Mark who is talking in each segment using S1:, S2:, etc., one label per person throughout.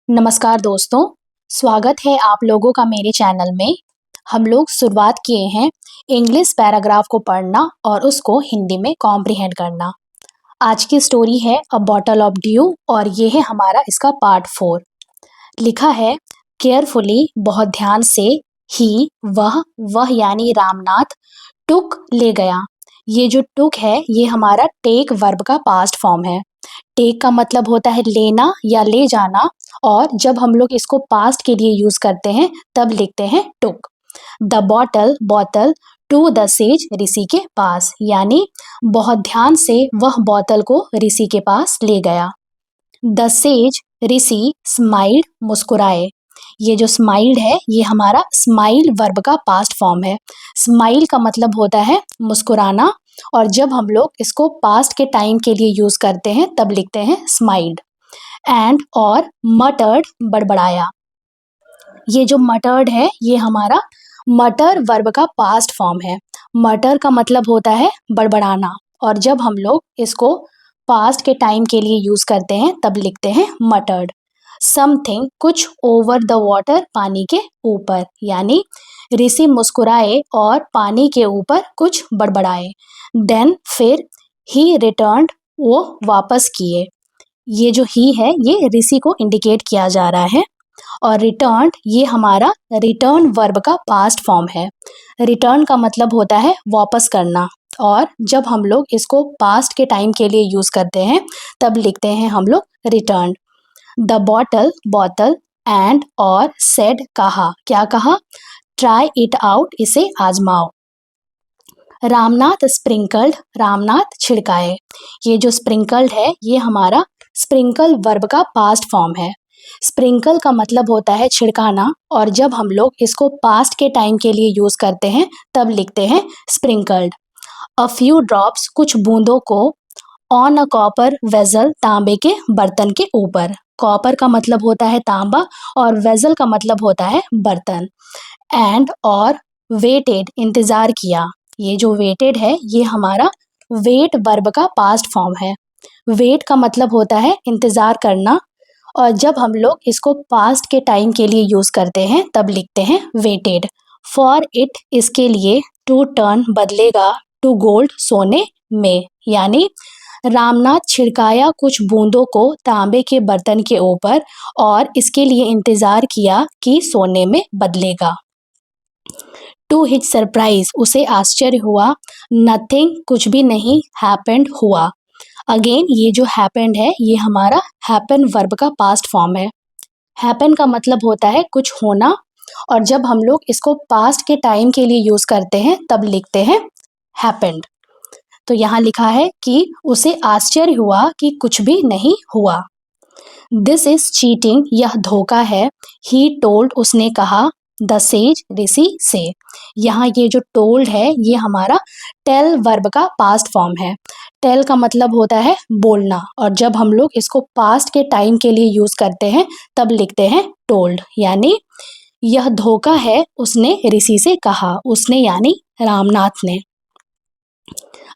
S1: नमस्कार दोस्तों, स्वागत है आप लोगों का मेरे चैनल में। हम लोग शुरुआत किए हैं इंग्लिश पैराग्राफ को पढ़ना और उसको हिंदी में कॉम्प्रिहेंड करना। आज की स्टोरी है अ बॉटल ऑफ ड्यू और ये है हमारा इसका पार्ट 4। लिखा है केयरफुली, बहुत ध्यान से, ही वह यानी रामनाथ, टुक ले गया। ये जो टुक है ये हमारा टेक वर्ब का पास्ट फॉर्म है। टेक का मतलब होता है लेना या ले जाना, और जब हम लोग इसको पास्ट के लिए यूज करते हैं तब लिखते हैं टुक। द बोतल टू द सेज, ऋषि के पास, यानी बहुत ध्यान से वह बोतल को ऋषि के पास ले गया। द सेज, ऋषि, स्माइल्ड, मुस्कुराए। ये जो स्माइल्ड है ये हमारा स्माइल वर्ब का पास्ट फॉर्म है। स्माइल का मतलब होता है मुस्कुराना, और जब हम लोग इसको पास्ट के टाइम के लिए यूज करते हैं तब लिखते हैं स्माइल्ड। एंड और मटर्ड, बड़बड़ाया। ये जो मटर्ड है ये हमारा मटर वर्ब का पास्ट फॉर्म है। मटर का मतलब होता है बड़बड़ाना, और जब हम लोग इसको पास्ट के टाइम के लिए यूज करते हैं तब लिखते हैं मटर्ड। समथिंग, कुछ, ओवर द वाटर, पानी के ऊपर, यानी ऋषि मुस्कुराए और पानी के ऊपर कुछ बड़बड़ाए। देन, फिर, ही रिटर्न्ड, वो वापस किए। ये जो ही है ये ऋषि को इंडिकेट किया जा रहा है, और रिटर्न ये हमारा रिटर्न वर्ब का पास्ट फॉर्म है। रिटर्न का मतलब होता है वापस करना, और जब हम लोग इसको पास्ट के टाइम के लिए यूज करते हैं तब लिखते हैं हम लोग रिटर्न। द बोतल, एंड और सेड, कहा। क्या कहा? ट्राई इट आउट, इसे आजमाओ। रामनाथ स्प्रिंकल्ड, रामनाथ छिड़काए। ये जो स्प्रिंकल्ड है ये हमारा स्प्रिंकल वर्ब का पास्ट फॉर्म है। स्प्रिंकल का मतलब होता है छिड़काना, और जब हम लोग इसको पास्ट के टाइम के लिए यूज करते हैं तब लिखते हैं स्प्रिंकल्ड। अ फ्यू ड्रॉप्स, कुछ बूंदों को, ऑन अ कॉपर वेजल, तांबे के बर्तन के ऊपर। कॉपर का मतलब होता है तांबा और वेजल का मतलब होता है बर्तन। एंड और वेटेड, इंतजार किया। ये जो वेटेड है ये हमारा वेट वर्ब का पास्ट फॉर्म है। वेट का मतलब होता है इंतजार करना, और जब हम लोग इसको पास्ट के टाइम के लिए यूज करते हैं तब लिखते हैं वेटेड। फॉर इट, इसके लिए, टू टर्न, बदलेगा, टू गोल्ड, सोने में, यानी रामनाथ छिड़काया कुछ बूंदों को तांबे के बर्तन के ऊपर और इसके लिए इंतजार किया कि सोने में बदलेगा। टू हिज सरप्राइज, उसे आश्चर्य हुआ, नथिंग, कुछ भी नहीं, हैपेंड, हुआ। अगेन ये जो हैपेंड है ये हमारा हैपन वर्ब का पास्ट फॉर्म है। हैपन का मतलब होता है कुछ होना, और जब हम लोग इसको पास्ट के टाइम के लिए यूज करते हैं तब लिखते हैं हैपेंड। तो यहाँ लिखा है कि उसे आश्चर्य हुआ कि कुछ भी नहीं हुआ। दिस इज चीटिंग, यह धोखा है। ही टोल्ड, उसने कहा। द सेज, ऋषि से। यहाँ ये जो टोल्ड है ये हमारा टेल वर्ब का पास्ट फॉर्म है। टेल का मतलब होता है बोलना, और जब हम लोग इसको पास्ट के टाइम के लिए यूज करते हैं तब लिखते हैं टोल्ड, यानी यह धोखा है, उसने ऋषि से कहा। उसने यानी रामनाथ ने।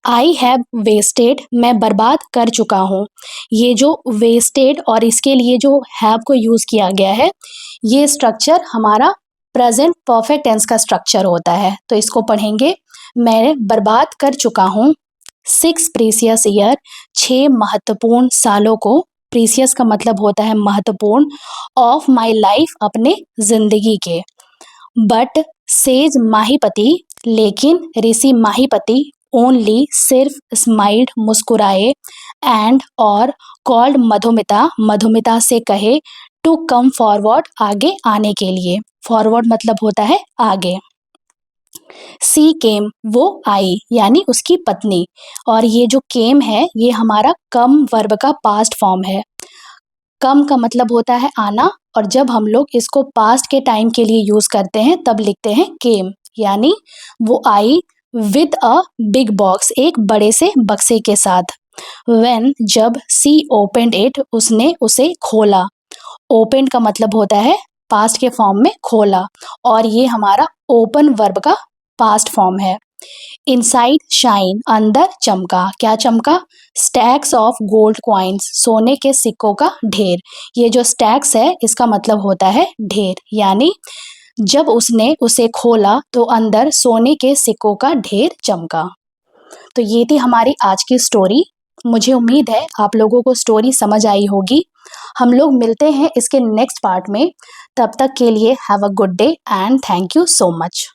S1: आई हैव वेस्टेड, मैं बर्बाद कर चुका हूँ। ये जो वेस्टेड और इसके लिए जो हैव को यूज किया गया है ये स्ट्रक्चर हमारा प्रेजेंट परफेक्ट टेंस का स्ट्रक्चर होता है। तो इसको पढ़ेंगे, मैं बर्बाद कर चुका हूँ 6 प्रीसियस ईयर, 6 महत्वपूर्ण सालों को। प्रीसियस का मतलब होता है महत्वपूर्ण, ऑफ माई लाइफ, अपने जिंदगी के। बट सेज माहीपति, लेकिन ऋषि माहीपति, ओनली, सिर्फ, स्माइल्ड, मुस्कुराए, एंड और कॉल्ड मधुमिता, मधुमिता से कहे, टू कम फॉरवर्ड, आगे आने के लिए। फॉरवर्ड मतलब होता है आगे। सी केम, वो आई, यानी उसकी पत्नी, और ये जो केम है ये हमारा कम वर्ब का पास्ट फॉर्म है। कम का मतलब होता है आना, और जब हम लोग इसको पास्ट के टाइम के लिए यूज करते हैं तब लिखते हैं केम, यानी वो आई विद अ बिग बॉक्स, एक बड़े से बक्से के साथ। व्हेन, जब, सी ओपेंड इट, उसने उसे खोला। ओपेंड का मतलब होता है पास्ट के फॉर्म में खोला, और ये हमारा ओपन वर्ब का पास्ट फॉर्म है। इनसाइड शाइन, अंदर चमका। क्या चमका? स्टैक्स ऑफ गोल्ड कॉइन्स, सोने के सिक्कों का ढेर। ये जो स्टैक्स है इसका मतलब होता है ढेर, यानी जब उसने उसे खोला तो अंदर सोने के सिक्कों का ढेर चमका। तो ये थी हमारी आज की स्टोरी। मुझे उम्मीद है आप लोगों को स्टोरी समझ आई होगी। हम लोग मिलते हैं इसके नेक्स्ट पार्ट में। तब तक के लिए have a good day and thank you so much.